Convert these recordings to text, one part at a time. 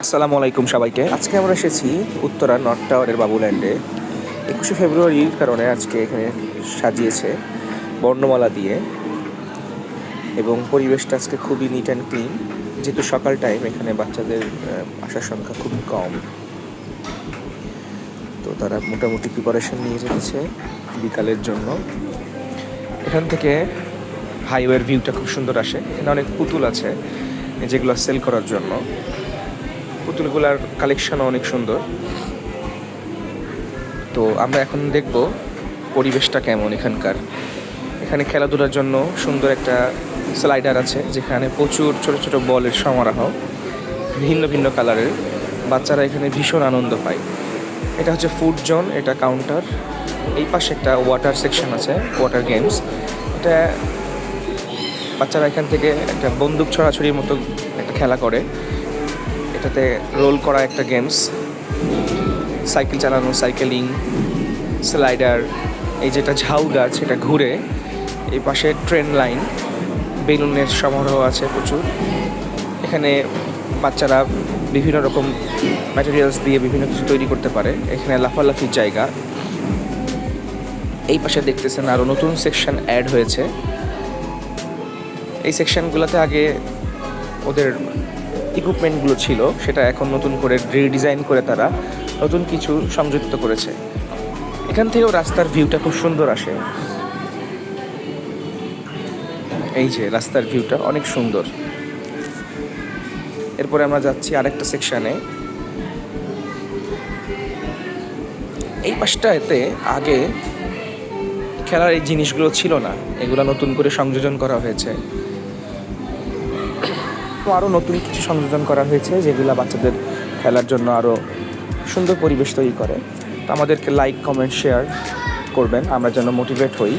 আসসালামু আলাইকুম সবাইকে। আজকে আমরা এসেছি উত্তরা নর্থ টাওয়ারের বাবুল্যান্ডে। 21শে ফেব্রুয়ারির কারণে আজকে এখানে সাজিয়েছে বর্ণমালা দিয়ে, এবং পরিবেশটা আজকে খুবই নিট অ্যান্ড ক্লিন। যেহেতু সকাল টাইম, এখানে বাচ্চাদের আসার সংখ্যা খুবই কম, তো তারা মোটামুটি প্রিপারেশন নিয়ে যেতেছে বিকালের জন্য। এখান থেকে হাইওয়ের ভিউটা খুব সুন্দর আসে। এখানে অনেক পুতুল আছে যেগুলো সেল করার জন্য। পুতুলগুলার কালেকশনও অনেক সুন্দর। তো আমরা এখন দেখব পরিবেশটা কেমন এখানকার। এখানে খেলাধুলার জন্য সুন্দর একটা স্লাইডার আছে, যেখানে প্রচুর ছোট ছোট বলের সমারোহ, ভিন্ন ভিন্ন কালারের। বাচ্চারা এখানে ভীষণ আনন্দ পায়। এটা হচ্ছে ফুড জোন, এটা কাউন্টার। এই পাশে একটা ওয়াটার সেকশন আছে, ওয়াটার গেমস। এটা বাচ্চারা এখান থেকে একটা বন্দুক ছড়াছড়ির মতো একটা খেলা করে। এটাতে রোল করা একটা গেমস, সাইকেল চালানো, সাইকেলিং, স্লাইডার। এই যেটা ঝাউ গাছ, এটা ঘুরে। এই পাশে ট্রেন লাইন, বেলুনের সমারোহ আছে প্রচুর। এখানে বাচ্চারা বিভিন্ন রকম ম্যাটেরিয়ালস দিয়ে বিভিন্ন কিছু তৈরি করতে পারে। এখানে লাফালাফির জায়গা। এই পাশে দেখতেছেন আরও নতুন সেকশন অ্যাড হয়েছে। এই সেকশনগুলোতে আগে ওদের ইকুইপমেন্টগুলো ছিল, সেটা এখন নতুন করে রিডিজাইন করে তারা নতুন কিছু সংযুক্ত করেছে। এখান থেকেও রাস্তার ভিউটা খুব সুন্দর আসে। এই যে রাস্তার ভিউটা অনেক সুন্দর। এরপরে আমরা যাচ্ছি আরেকটা সেকশানে। এই পাশটাতে আগে খেলার এই জিনিসগুলো ছিল না, এগুলো নতুন করে সংযোজন করা হয়েছে। তো আরও নতুন কিছু সংযোজন করা হয়েছে, যেগুলো বাচ্চাদের খেলার জন্য আরও সুন্দর পরিবেশ তৈরি করে। তো আমাদেরকে লাইক, কমেন্ট, শেয়ার করবেন, আমরা যেন মোটিভেট হই।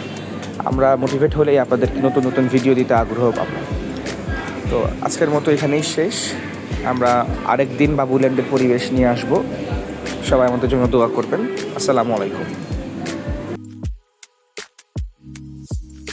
আমরা মোটিভেট হলেই আপনাদেরকে নতুন নতুন ভিডিও দিতে আগ্রহ পাবো। তো আজকের মতো এখানেই শেষ। আমরা আরেক দিন বাবুল্যান্ডের পরিবেশ নিয়ে আসব। সবাই আমাদের জন্য দোয়া করবেন। আসসালামু আলাইকুম।